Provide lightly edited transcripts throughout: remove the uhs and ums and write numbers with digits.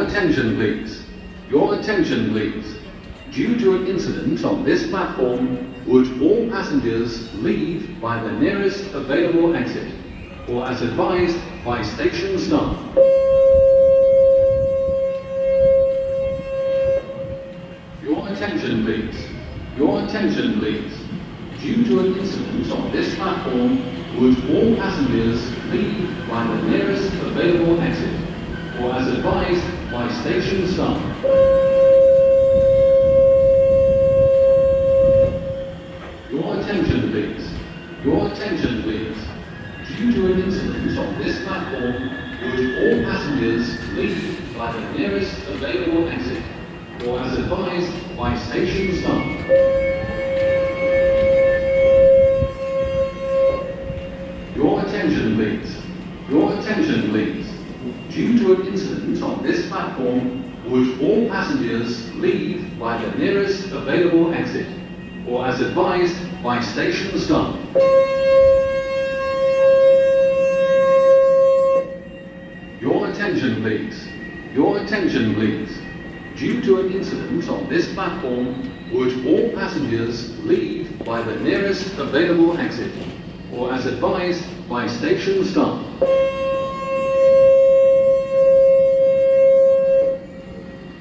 attention please. Your attention please. Due to an incident on this platform, would all passengers leave by the nearest available exit, or as advised by station staff? Your attention please. Your attention please. Due to an incident on this platform, would all passengers leave by the nearest available exit, or as advised by station staff? Your attention please. Your attention please. Due to an incident on this platform, would all passengers leave by the nearest available exit, or as advised by station staff? Your attention please. Your attention please. Due to an incident on this platform, would all passengers leave by the nearest available exit, or as advised by station staff? Your attention please. Your attention please. Due to an incident on this platform, would all passengers leave by the nearest available exit, or as advised by station staff?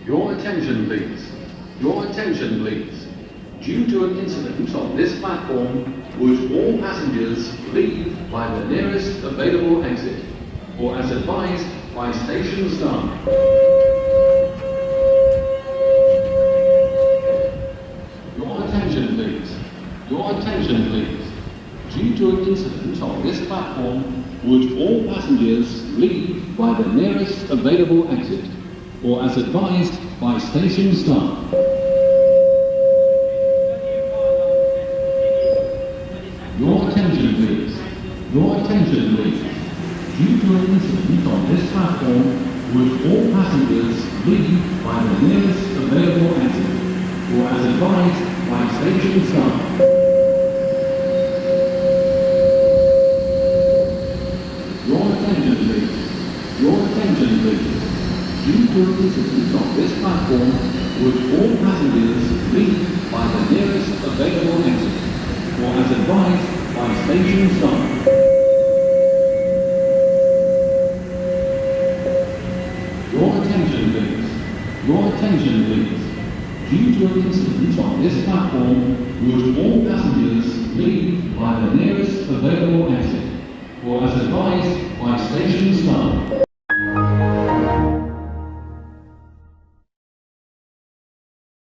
Your attention please. Your attention please. Due to an incident on this platform, would all passengers leave by the nearest available exit, or as advised by station staff? Your attention please. Your attention please. Due to an incident on this platform, would all passengers leave by the nearest available exit, or as advised by station staff? Your attention please. Your attention please. Due to an incident on this platform, would all passengers leave by the nearest available exit, or as advised by station staff? Your attention please. Your attention please. Due to an incident on this platform, would all passengers leave by the nearest available exit, or as advised by station staff? Your attention please. Your attention please. Due to an incident on this platform, would all passengers leave by the nearest available exit, or as advised by station